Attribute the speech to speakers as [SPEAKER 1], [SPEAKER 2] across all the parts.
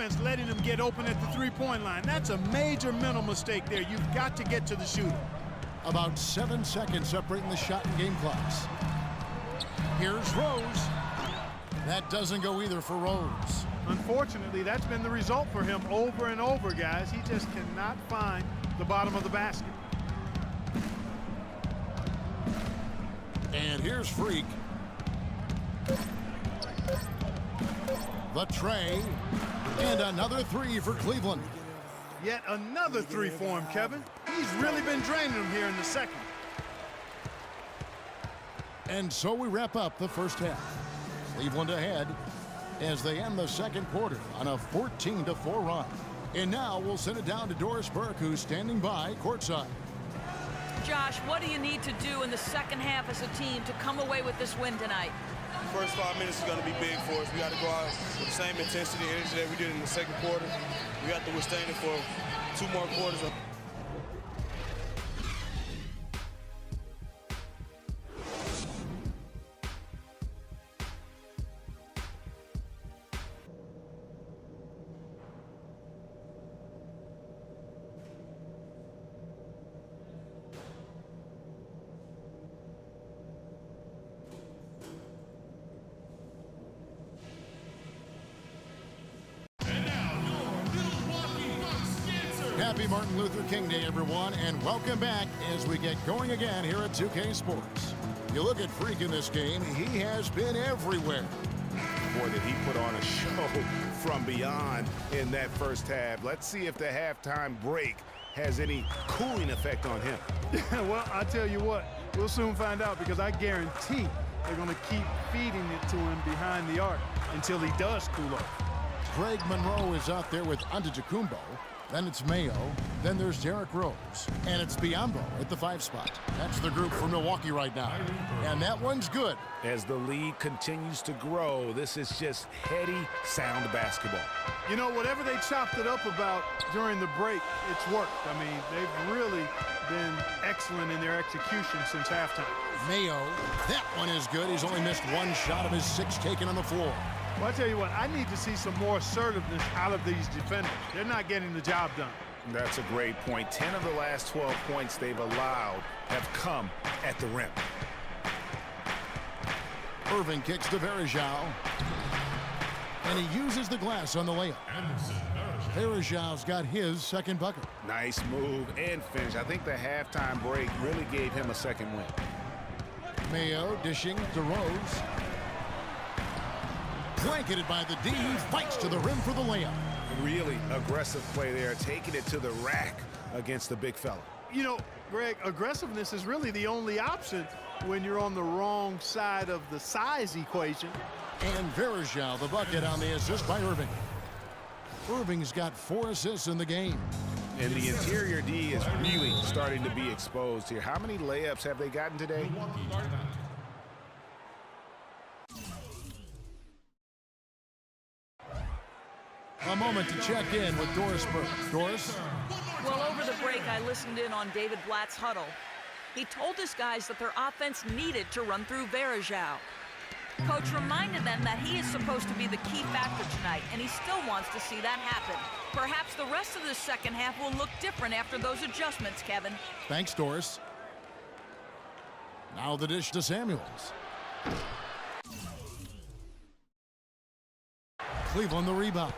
[SPEAKER 1] defense letting him get open at the three-point line. That's a major mental mistake there. You've got to get to the shooter.
[SPEAKER 2] About 7 seconds separating the shot and game clocks. Here's Rose. That doesn't go either for Rose.
[SPEAKER 1] Unfortunately, that's been the result for him over and over, guys. He just cannot find the bottom of the basket.
[SPEAKER 2] And here's Freak. The tray. And another three for Cleveland.
[SPEAKER 1] Yet another three for him, Kevin. He's really been draining them here in the second.
[SPEAKER 2] And so we wrap up the first half. Cleveland ahead as they end the second quarter on a 14-4 run. And now we'll send it down to Doris Burke, who's standing by courtside.
[SPEAKER 3] Josh, what do you need to do in the second half as a team to come away with this win tonight?
[SPEAKER 4] First 5 minutes is going to be big for us. We got to go out with the same intensity and energy that we did in the second quarter. We have to withstand it for 2 more quarters.
[SPEAKER 2] Happy Martin Luther King Day, everyone, and welcome back as we get going again here at 2K Sports. You look at Freak in this game, he has been everywhere.
[SPEAKER 5] Boy, did he put on a show from beyond in that first half. Let's see if the halftime break has any cooling effect on him.
[SPEAKER 1] Well, I tell you what, we'll soon find out, because I guarantee they're going to keep feeding it to him behind the arc until he does cool off.
[SPEAKER 2] Greg Monroe is out there with Antetokounmpo. Then it's Mayo. Then there's Derrick Rose. And it's Biyombo at the 5 spot. That's the group for Milwaukee right now. And that one's good.
[SPEAKER 5] As the lead continues to grow, this is just heady, sound basketball.
[SPEAKER 1] You know, whatever they chopped it up about during the break, it's worked. I mean, they've really been excellent in their execution since halftime.
[SPEAKER 2] Mayo, that one is good. He's only missed 1 shot of his 6 taken on the floor.
[SPEAKER 1] Well, I tell you what, I need to see some more assertiveness out of these defenders. They're not getting the job done.
[SPEAKER 5] That's a great point. 10 of the last 12 points they've allowed have come at the rim.
[SPEAKER 2] Irving kicks to Varejao. And he uses the glass on the layup. Varejão's got his second bucket.
[SPEAKER 5] Nice move and finish. I think the halftime break really gave him a second win.
[SPEAKER 2] Mayo dishing to Rose. Blanketed by the D, he fights to the rim for the layup.
[SPEAKER 5] Really aggressive play there, taking it to the rack against the big fella.
[SPEAKER 1] You know, Greg, aggressiveness is really the only option when you're on the wrong side of the size equation.
[SPEAKER 2] And Varejão, the bucket on the assist by Irving. Irving's got 4 assists in the game.
[SPEAKER 5] And the interior D is really starting to be exposed here. How many layups have they gotten today?
[SPEAKER 2] A moment to check in with Doris Burke. Doris?
[SPEAKER 3] Well, over the break, I listened in on David Blatt's huddle. He told his guys that their offense needed to run through Varejão. Coach reminded them that he is supposed to be the key factor tonight, and he still wants to see that happen. Perhaps the rest of the second half will look different after those adjustments, Kevin.
[SPEAKER 2] Thanks, Doris. Now the dish to Samuels. Cleveland the rebound.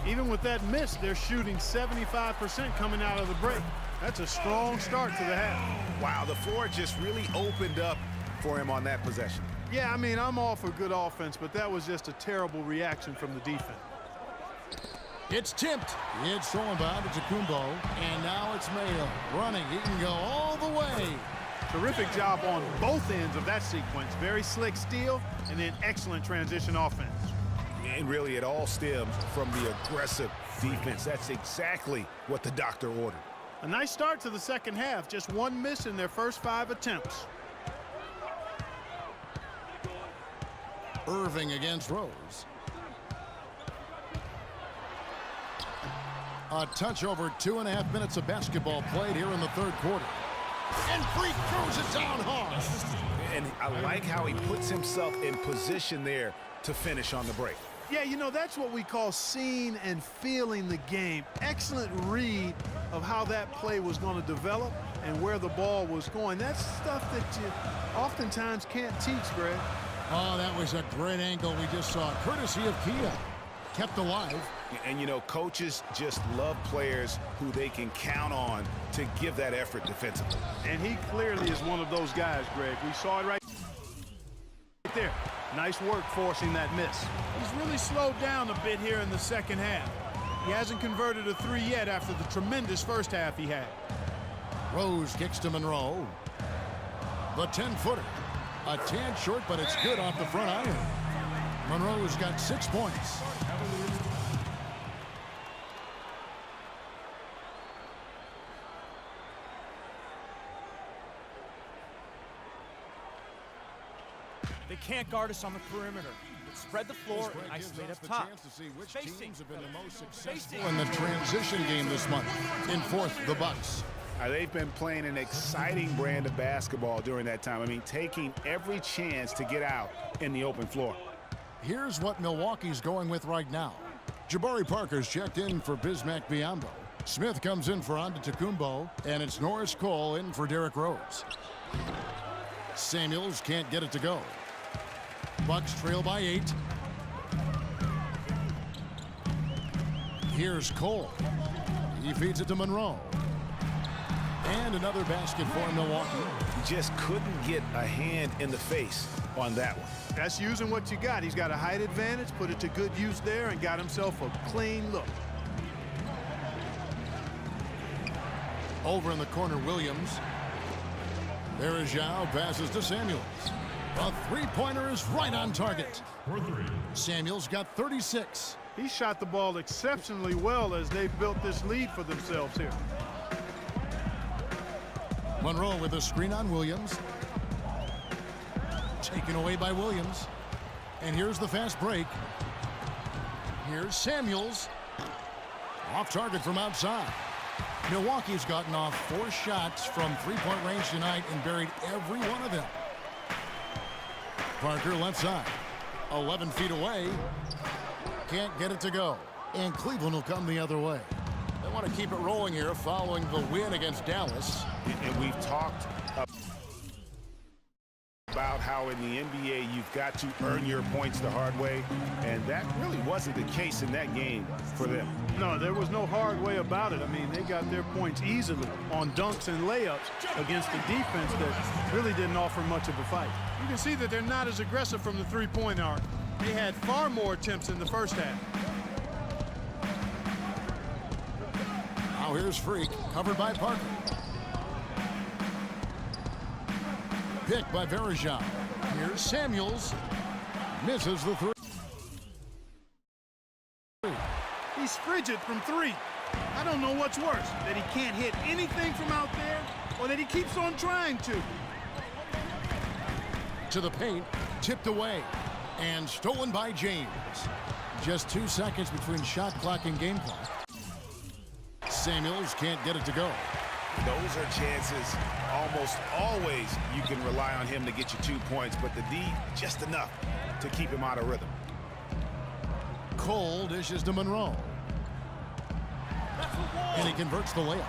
[SPEAKER 1] Even with that miss, they're shooting 75% coming out of the break. That's a strong start to the half.
[SPEAKER 5] Wow, the floor just really opened up for him on that possession.
[SPEAKER 1] Yeah, I mean, I'm all for good offense, but that was just a terrible reaction from the defense.
[SPEAKER 2] It's tipped. It's thrown by Antetokounmpo, and now it's Mayo running. He can go all the way.
[SPEAKER 1] Terrific job on both ends of that sequence. Very slick steal, and then excellent transition offense.
[SPEAKER 5] And really, it all stems from the aggressive defense. That's exactly what the doctor ordered.
[SPEAKER 1] A nice start to the second half. Just 1 miss in their first 5 attempts.
[SPEAKER 2] Irving against Rose. A touch over 2.5 minutes of basketball played here in the third quarter. And Freak throws it down hard.
[SPEAKER 5] And I like how he puts himself in position there to finish on the break.
[SPEAKER 1] Yeah, you know, that's what we call seeing and feeling the game. Excellent read of how that play was going to develop and where the ball was going. That's stuff that you oftentimes can't teach, Greg.
[SPEAKER 2] Oh, that was a great angle we just saw, courtesy of Kia. Kept alive.
[SPEAKER 5] And, you know, coaches just love players who they can count on to give that effort defensively.
[SPEAKER 1] And he clearly is one of those guys, Greg. We saw it right there. Nice work forcing that miss. He's really slowed down a bit here in the second half. He hasn't converted a three yet after the tremendous first half he had.
[SPEAKER 2] Rose kicks to Monroe. The 10-footer. A tad short, but it's good off the front iron. Monroe's got 6 points.
[SPEAKER 6] They can't guard us on the perimeter. Spread the floor and isolate up top.
[SPEAKER 2] To see which teams have been the most successful in the transition game this month. In fourth, the Bucks.
[SPEAKER 5] They've been playing an exciting brand of basketball during that time. I mean, taking every chance to get out in the open floor.
[SPEAKER 2] Here's what Milwaukee's going with right now. Jabari Parker's checked in for Bismack Biyombo. Smith comes in for Antetokounmpo, and it's Norris Cole in for Derrick Rose. Samuels can't get it to go. Bucks trail by 8. Here's Cole. He feeds it to Monroe. And another basket for Milwaukee.
[SPEAKER 5] Just couldn't get a hand in the face on that one.
[SPEAKER 1] That's using what you got. He's got a height advantage, put it to good use there, and got himself a clean look.
[SPEAKER 2] Over in the corner, Williams. There is Zhao, passes to Samuels. A three-pointer is right on target. Samuels got 36.
[SPEAKER 1] He shot the ball exceptionally well as they've built this lead for themselves here.
[SPEAKER 2] Monroe with a screen on Williams. Taken away by Williams. And here's the fast break. Here's Samuels. Off target from outside. Milwaukee's gotten off 4 shots from three-point range tonight and buried every one of them. Parker left side. 11 feet away. Can't get it to go. And Cleveland will come the other way. They want to keep it rolling here following the win against Dallas.
[SPEAKER 5] And we've talked about how in the NBA you've got to earn your points the hard way, and that really wasn't the case in that game for them.
[SPEAKER 1] No, there was no hard way about it. I mean, they got their points easily on dunks and layups against a defense that really didn't offer much of a fight. You can see that they're not as aggressive from the three-point arc. They had far more attempts in the first half.
[SPEAKER 2] Now here's Freak, covered by Parker. Picked by Varejao. Here's Samuels. Misses the three.
[SPEAKER 1] He's frigid from 3. I don't know what's worse, that he can't hit anything from out there or that he keeps on trying to.
[SPEAKER 2] To the paint, tipped away, and stolen by James. Just 2 seconds between shot clock and game clock. Samuels can't get it to go.
[SPEAKER 5] Those are chances almost always you can rely on him to get you 2 points, but the D just enough to keep him out of rhythm.
[SPEAKER 2] Cole dishes to Monroe. And he converts the layup.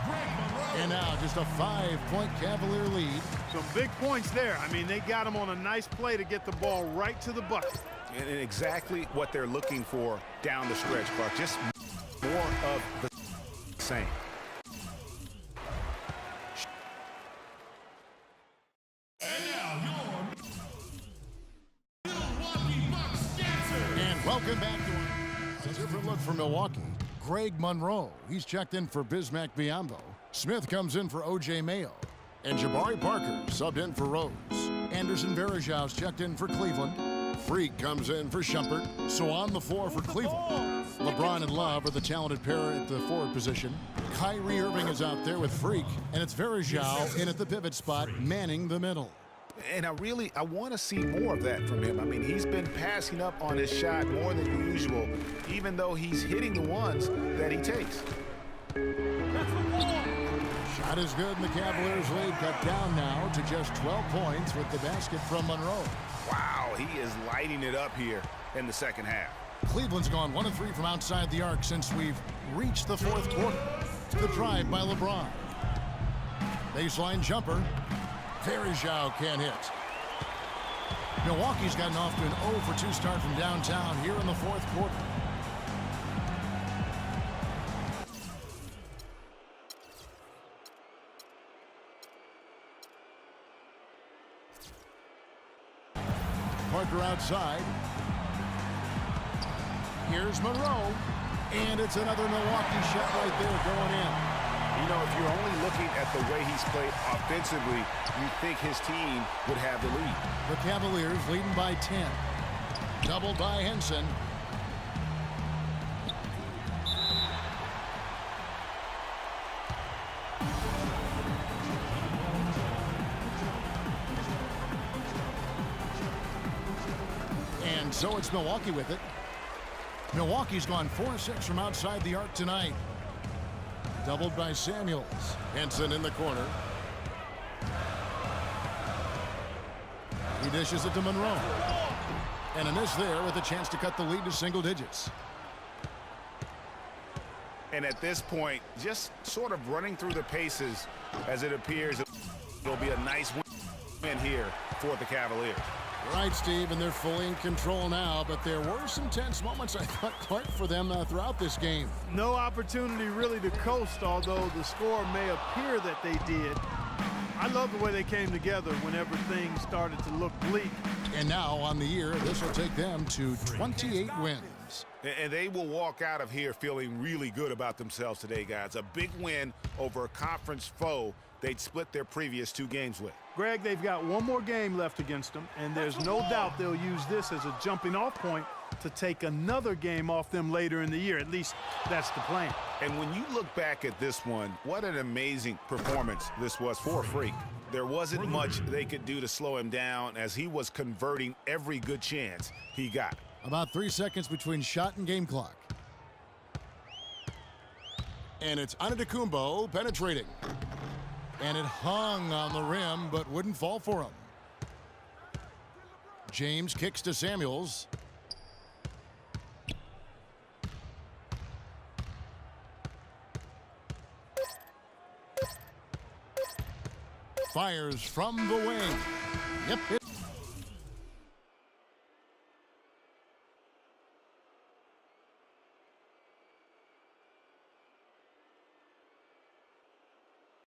[SPEAKER 2] And now just a 5-point Cavalier lead.
[SPEAKER 1] Some big points there. I mean, they got him on a nice play to get the ball right to the bucket.
[SPEAKER 5] And exactly what they're looking for down the stretch, Clark. Just more of the same.
[SPEAKER 2] And welcome back to a different look for Milwaukee. Greg Monroe, he's checked in for Bismack Biyombo. Smith comes in for O.J. Mayo. And Jabari Parker subbed in for Rose. Anderson Varejau's checked in for Cleveland. Freak comes in for Shumpert. So on the floor for Cleveland, LeBron and Love are the talented pair at the forward position. Kyrie Irving is out there with Freak, and it's Varejao in at the pivot spot, manning the middle.
[SPEAKER 5] And I want to see more of that from him. I mean, he's been passing up on his shot more than usual, even though he's hitting the ones that he takes.
[SPEAKER 2] Shot is good, and the Cavaliers lead cut down now to just 12 points with the basket from Monroe.
[SPEAKER 5] Wow, he is lighting it up here in the second half.
[SPEAKER 2] Cleveland's gone 1 of 3 from outside the arc since we've reached the fourth quarter. The drive by LeBron. Baseline jumper. Verjao can't hit. Milwaukee's gotten off to an 0 for 2 start from downtown here in the fourth quarter. Parker outside. Here's Monroe. And it's another Milwaukee shot right there going in.
[SPEAKER 5] You know, if you're only looking at the way he's played offensively, you think his team would have the lead.
[SPEAKER 2] The Cavaliers leading by 10. Doubled by Henson. And so it's Milwaukee with it. Milwaukee's gone 4-6 from outside the arc tonight. Doubled by Samuels. Henson in the corner. He dishes it to Monroe. And a miss there with a chance to cut the lead to single digits.
[SPEAKER 5] And at this point, just sort of running through the paces as it appears it'll be a nice win here for the Cavaliers.
[SPEAKER 2] Right, Steve, and they're fully in control now, but there were some tense moments, I thought, Clark, for them throughout this game.
[SPEAKER 1] No opportunity really to coast, although the score may appear that they did. I love the way they came together whenever things started to look bleak.
[SPEAKER 2] And now on the year, this will take them to 28 wins.
[SPEAKER 5] And they will walk out of here feeling really good about themselves today, guys. A big win over a conference foe they'd split their previous 2 games with.
[SPEAKER 1] Greg, they've got one more game left against them, and there's no doubt they'll use this as a jumping-off point to take another game off them later in the year. At least that's the plan.
[SPEAKER 5] And when you look back at this one, what an amazing performance this was for a Freak. There wasn't much they could do to slow him down as he was converting every good chance he got.
[SPEAKER 2] About 3 seconds between shot and game clock. And it's Antetokounmpo penetrating. And it hung on the rim, but wouldn't fall for him. James kicks to Samuels. Fires from the wing. Yep.